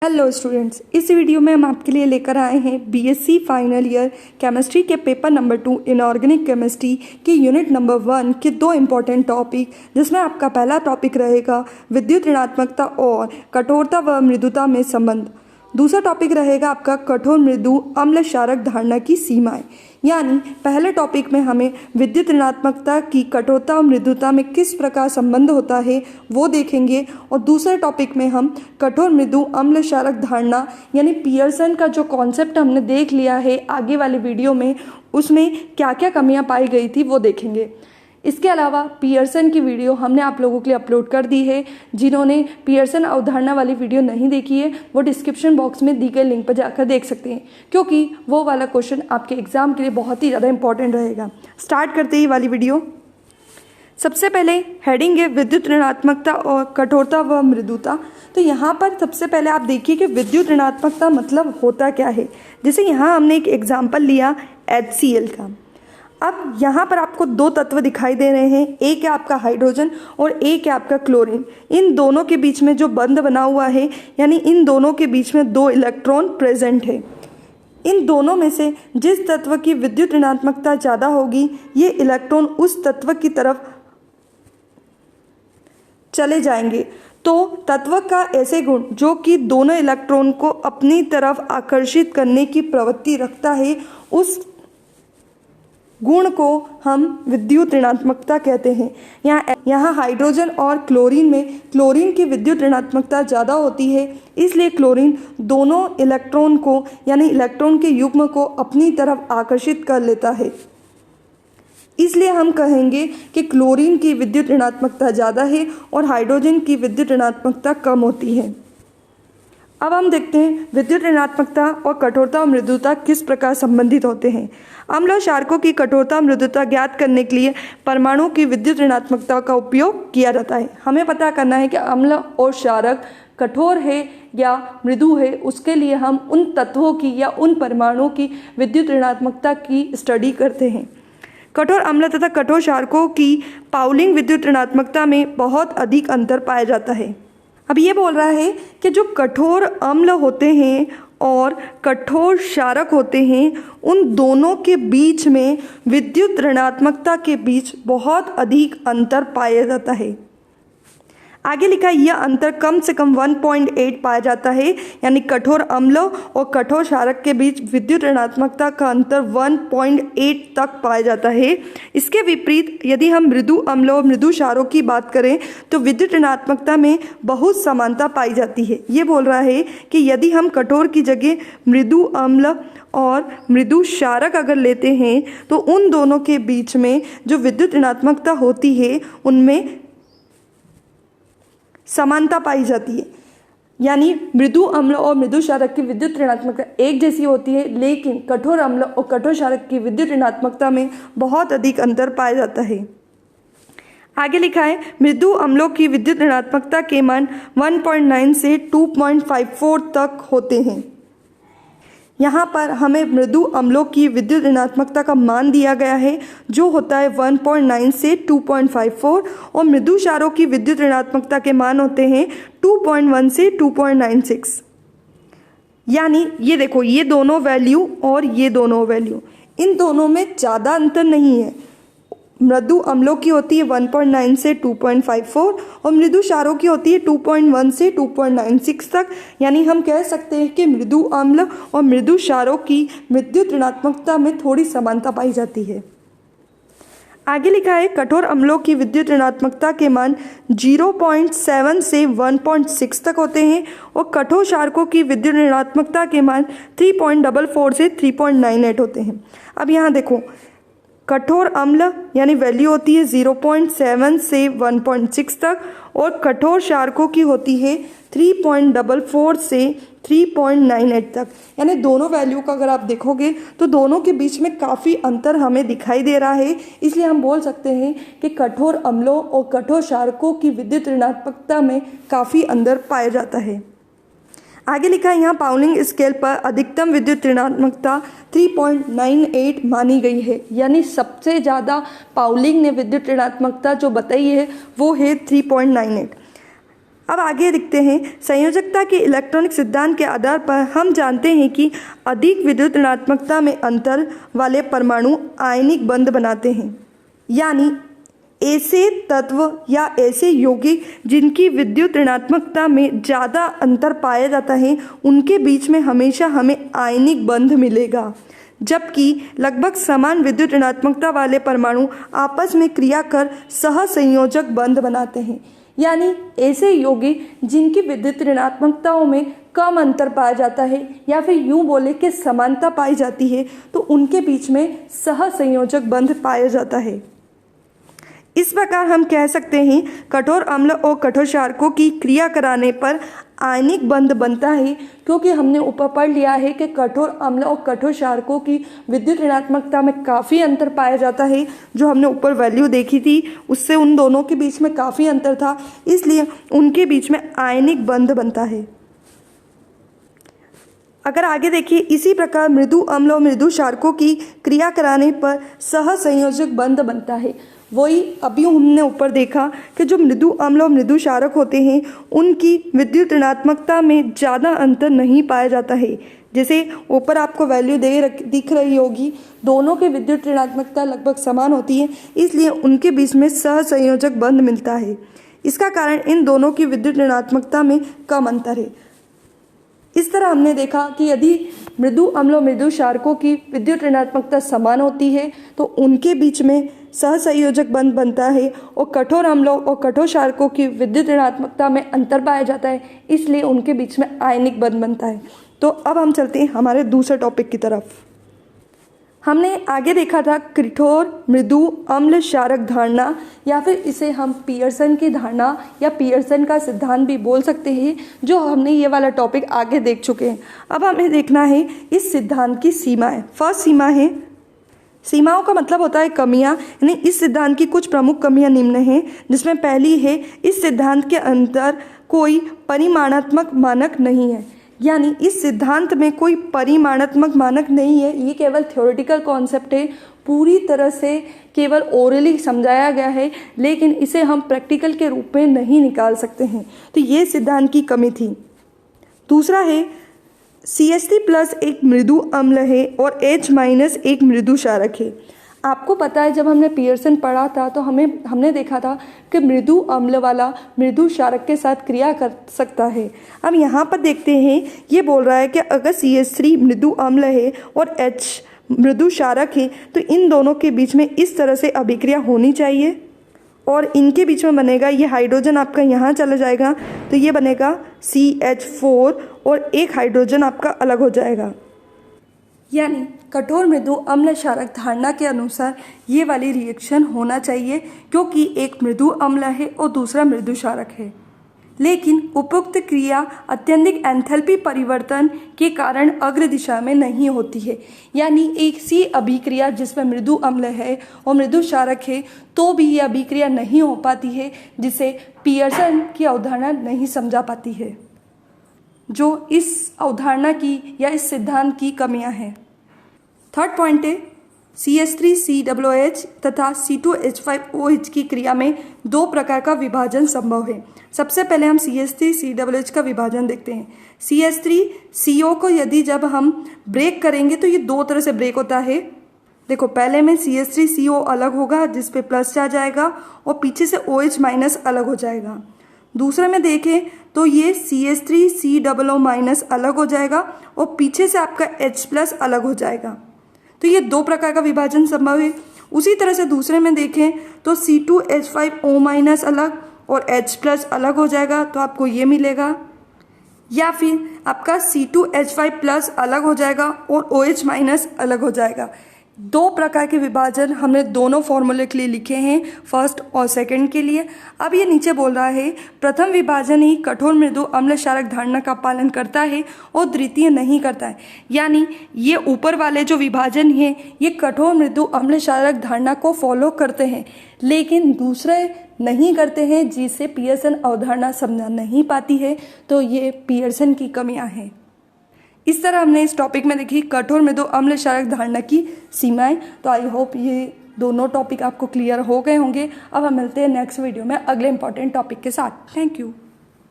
Hello students, इस video में हम आपके लिए लेकर आए हैं बीएससी फाइनल ईयर केमिस्ट्री के पेपर नंबर 2 इनऑर्गेनिक केमिस्ट्री के यूनिट नंबर 1 के दो इम्पॉर्टेंट टॉपिक, जिसमें आपका पहला टॉपिक रहेगा विद्युत ऋणात्मकता और कठोरता व मृदुता में संबंध। दूसरा टॉपिक रहेगा आपका कठोर मृदु अम्ल क्षारक धारणा की सीमाएं। यानी पहले टॉपिक में हमें विद्युत ऋणात्मकता की कठोरता और मृदुता में किस प्रकार संबंध होता है वो देखेंगे, और दूसरे टॉपिक में हम कठोर मृदु अम्ल क्षारक धारणा यानी पियर्सन का जो कॉन्सेप्ट हमने देख लिया है आगे वाले वीडियो में, उसमें क्या क्या कमियां पाई गई थी वो देखेंगे। इसके अलावा पियर्सन की वीडियो हमने आप लोगों के लिए अपलोड कर दी है। जिन्होंने पियर्सन अवधारणा वाली वीडियो नहीं देखी है वो डिस्क्रिप्शन बॉक्स में दी गई लिंक पर जाकर देख सकते हैं, क्योंकि वो वाला क्वेश्चन आपके एग्जाम के लिए बहुत ही ज़्यादा इंपॉर्टेंट रहेगा। स्टार्ट करते ही वाली वीडियो। सबसे पहले हेडिंग है विद्युत ऋणात्मकता और कठोरता व मृदुता। तो यहाँ पर सबसे पहले आप देखिए कि विद्युत ऋणात्मकता मतलब होता क्या है। जैसे यहाँ हमने एक एग्जाम्पल लिया HCl का। अब यहाँ पर आपको दो तत्व दिखाई दे रहे हैं, एक है आपका हाइड्रोजन और एक है आपका क्लोरीन। इन दोनों के बीच में जो बंध बना हुआ है, यानी इन दोनों के बीच में दो इलेक्ट्रॉन प्रेजेंट है। इन दोनों में से जिस तत्व की विद्युत ऋणात्मकता ज़्यादा होगी, ये इलेक्ट्रॉन उस तत्व की तरफ चले जाएंगे। तो तत्व का ऐसे गुण जो कि दोनों इलेक्ट्रॉन को अपनी तरफ आकर्षित करने की प्रवृत्ति रखता है, उस गुण को हम विद्युत ऋणात्मकता कहते हैं। यहाँ हाइड्रोजन और क्लोरीन में क्लोरीन की विद्युत ऋणात्मकता ज़्यादा होती है, इसलिए क्लोरीन दोनों इलेक्ट्रॉन को यानी इलेक्ट्रॉन के युग्म को अपनी तरफ आकर्षित कर लेता है। इसलिए हम कहेंगे कि क्लोरीन की विद्युत ऋणात्मकता ज़्यादा है और हाइड्रोजन की विद्युत ऋणात्मकता कम होती है। अब हम देखते हैं विद्युत ऋणात्मकता और कठोरता और मृदुता किस प्रकार संबंधित होते हैं। अम्ल और क्षारकों की कठोरता और मृदुता ज्ञात करने के लिए परमाणु की विद्युत ऋणात्मकता का उपयोग किया जाता है। हमें पता करना है कि अम्ल और क्षारक कठोर है या मृदु है, उसके लिए हम उन तत्वों की या उन परमाणुओं की विद्युत ऋणात्मकता की स्टडी करते हैं। कठोर अम्ल तथा कठोर क्षारकों की पाउलिंग विद्युत ऋणात्मकता में बहुत अधिक अंतर पाया जाता है। अब ये बोल रहा है कि जो कठोर अम्ल होते हैं और कठोर क्षारक होते हैं, उन दोनों के बीच में विद्युत ऋणात्मकता के बीच बहुत अधिक अंतर पाया जाता है। आगे लिखा है यह अंतर कम से कम 1.8 पाया जाता है, यानी कठोर अम्ल और कठोर क्षारक के बीच विद्युत ऋणात्मकता का अंतर 1.8 तक पाया जाता है। इसके विपरीत यदि हम मृदु अम्ल और मृदु क्षारक की बात करें तो विद्युत ऋणात्मकता में बहुत समानता पाई जाती है। ये बोल रहा है कि यदि हम कठोर की जगह मृदु अम्ल और मृदु क्षारक अगर लेते हैं तो उन दोनों के बीच में जो विद्युत ऋणात्मकता होती है उनमें समानता पाई जाती है। यानी मृदु अम्ल और मृदु क्षारक की विद्युत ऋणात्मकता एक जैसी होती है, लेकिन कठोर अम्ल और कठोर क्षारक की विद्युत ऋणात्मकता में बहुत अधिक अंतर पाया जाता है। आगे लिखा है मृदु अम्लों की विद्युत ऋणात्मकता के मान 1.9 से 2.54 तक होते हैं। यहाँ पर हमें मृदु अम्लों की विद्युत ऋणात्मकता का मान दिया गया है जो होता है 1.9 से 2.54, और मृदु क्षारों की विद्युत ऋणात्मकता के मान होते हैं 2.1 से 2.96। यानी ये देखो, ये दोनों वैल्यू और ये दोनों वैल्यू, इन दोनों में ज़्यादा अंतर नहीं है। मृदु अम्लों की होती है 1.9 से 2.54 और मृदु क्षारों की होती है 2.1 से 2.96 तक। यानी हम कह सकते हैं कि मृदु अम्ल और मृदु क्षारों की विद्युत ऋणात्मकता में थोड़ी समानता पाई जाती है। आगे लिखा है कठोर अम्लों की विद्युत ऋणात्मकता के मान 0.7 से 1.6 तक होते हैं और कठोर क्षारकों की विद्युत ऋणात्मकता के मान 3.44 से 3.98 होते हैं। अब यहाँ देखो, कठोर अम्ल यानी वैल्यू होती है 0.7 से 1.6 तक और कठोर क्षारकों की होती है 3.44 से 3.98 तक। यानी दोनों वैल्यू का अगर आप देखोगे तो दोनों के बीच में काफ़ी अंतर हमें दिखाई दे रहा है। इसलिए हम बोल सकते हैं कि कठोर अम्लों और कठोर क्षारकों की विद्युत ऋणात्मकता में काफ़ी अंतर पाया जाता है। आगे लिखा है यहाँ पाउलिंग स्केल पर अधिकतम विद्युत ऋणात्मकता 3.98 मानी गई है। यानी सबसे ज़्यादा पाउलिंग ने विद्युत ऋणात्मकता जो बताई है वो है 3.98। अब आगे लिखते हैं, संयोजकता के इलेक्ट्रॉनिक सिद्धांत के आधार पर हम जानते हैं कि अधिक विद्युत ऋणात्मकता में अंतर वाले परमाणु आयनिक बंध बनाते हैं। यानी ऐसे तत्व या ऐसे यौगिक जिनकी विद्युत ऋणात्मकता में ज़्यादा अंतर पाया जाता है, उनके बीच में हमेशा हमें आयनिक बंध मिलेगा, जबकि लगभग समान विद्युत ऋणात्मकता वाले परमाणु आपस में क्रिया कर सहसंयोजक बंध बनाते हैं। यानी ऐसे यौगिक जिनकी विद्युत ऋणात्मकताओं में कम अंतर पाया जाता है या फिर यूं बोले कि समानता पाई जाती है, तो उनके बीच में सहसंयोजक बंध पाया जाता है। इस प्रकार हम कह सकते हैं कठोर अम्ल और कठोर क्षारकों की क्रिया कराने पर आयनिक बंध बनता है, क्योंकि हमने ऊपर पढ़ लिया है कि कठोर अम्ल और कठोर क्षारकों की विद्युत ऋणात्मकता में काफ़ी अंतर पाया जाता है। जो हमने ऊपर वैल्यू देखी थी उससे उन दोनों के बीच में काफ़ी अंतर था, इसलिए उनके बीच में आयनिक बंध बनता है। अगर आगे देखिए, इसी प्रकार मृदु अम्ल और मृदु क्षारकों की क्रिया कराने पर सहसंयोजक बंध बनता है। वही अभी हमने ऊपर देखा कि जो मृदु अम्ल और मृदु क्षारक होते हैं उनकी विद्युत ऋणात्मकता में ज़्यादा अंतर नहीं पाया जाता है। जैसे ऊपर आपको वैल्यू दिख रही होगी, दोनों के विद्युत ऋणात्मकता लगभग समान होती है, इसलिए उनके बीच में सहसंयोजक बंध मिलता है। इसका कारण इन दोनों की विद्युत ऋणात्मकता में कम अंतर है। इस तरह हमने देखा कि यदि मृदु अम्ल और मृदु क्षारकों की विद्युत ऋणात्मकता समान होती है तो उनके बीच में सहसंयोजक बंध बनता है, और कठोर अम्लों और कठोर क्षारकों की विद्युत ऋणात्मकता में अंतर पाया जाता है, इसलिए उनके बीच में आयनिक बंध बनता है। तो अब हम चलते हैं हमारे दूसरे टॉपिक की तरफ। हमने आगे देखा था कठोर मृदु अम्ल क्षारक धारणा, या फिर इसे हम पियर्सन की धारणा या पियर्सन का सिद्धांत भी बोल सकते हैं, जो हमने ये वाला टॉपिक आगे देख चुके हैं। अब हमें देखना है इस सिद्धांत की सीमाएं। फर्स्ट सीमा है, सीमाओं का मतलब होता है कमियां, यानी इस सिद्धांत की कुछ प्रमुख कमियां निम्न हैं, जिसमें पहली है इस सिद्धांत के अंदर कोई परिमाणात्मक मानक नहीं है। यानी इस सिद्धांत में कोई परिमाणात्मक मानक नहीं है, ये केवल थ्योरेटिकल कॉन्सेप्ट है, पूरी तरह से केवल ओरली समझाया गया है, लेकिन इसे हम प्रैक्टिकल के रूप में नहीं निकाल सकते हैं। तो ये सिद्धांत की कमी थी। दूसरा है CH3+ एक मृदु अम्ल है और H- एक मृदु क्षारक है। आपको पता है जब हमने पियर्सन पढ़ा था तो हमने देखा था कि मृदु अम्ल वाला मृदु क्षारक के साथ क्रिया कर सकता है। अब यहाँ पर देखते हैं, ये बोल रहा है कि अगर CH3 मृदु अम्ल है और H मृदु क्षारक है तो इन दोनों के बीच में इस तरह से अभिक्रिया होनी चाहिए, और इनके बीच में बनेगा, ये हाइड्रोजन आपका यहाँ चला जाएगा तो ये बनेगा CH4 और एक हाइड्रोजन आपका अलग हो जाएगा। यानी कठोर मृदु अम्ल क्षारक धारणा के अनुसार ये वाली रिएक्शन होना चाहिए, क्योंकि एक मृदु अम्ल है और दूसरा मृदु क्षारक है। लेकिन उपयुक्त क्रिया अत्यधिक एंथैल्पी परिवर्तन के कारण अग्र दिशा में नहीं होती है। यानी एक सी अभिक्रिया जिसमें मृदु अम्ल है और मृदु क्षारक है तो भी ये अभिक्रिया नहीं हो पाती है, जिसे पियर्सन की अवधारणा नहीं समझा पाती है, जो इस अवधारणा की या इस सिद्धांत की कमियां हैं। थर्ड पॉइंट है CH3COOH तथा C2H5OH की क्रिया में दो प्रकार का विभाजन संभव है। सबसे पहले हम CH3COOH का विभाजन देखते हैं। CH3CO को यदि जब हम ब्रेक करेंगे तो ये दो तरह से ब्रेक होता है। देखो, पहले में CH3CO अलग होगा जिस पे प्लस आ जाएगा और पीछे से OH- अलग हो जाएगा। दूसरे में देखें तो ये CH3COO- अलग हो जाएगा और पीछे से आपका H+ अलग हो जाएगा। तो ये दो प्रकार का विभाजन संभव है। उसी तरह से दूसरे में देखें तो C2H5O- अलग और H+ अलग हो जाएगा, तो आपको ये मिलेगा। या फिर आपका C2H5+ अलग हो जाएगा और OH- अलग हो जाएगा। दो प्रकार के विभाजन हमने दोनों फॉर्मूले के लिए लिखे हैं, फर्स्ट और सेकंड के लिए। अब ये नीचे बोल रहा है प्रथम विभाजन ही कठोर मृदु अम्ल क्षारक धारणा का पालन करता है और द्वितीय नहीं करता है। यानी ये ऊपर वाले जो विभाजन हैं ये कठोर मृदु अम्ल क्षारक धारणा को फॉलो करते हैं, लेकिन दूसरे नहीं करते हैं, जिसे पियर्सन अवधारणा समझा नहीं पाती है। तो ये पियर्सन की कमियां हैं। इस तरह हमने इस टॉपिक में देखी कठोर मृदु अम्ल क्षारक धारणा की सीमाएं। तो आई होप ये दोनों टॉपिक आपको क्लियर हो गए होंगे। अब हम मिलते हैं नेक्स्ट वीडियो में अगले इंपॉर्टेंट टॉपिक के साथ। Thank you.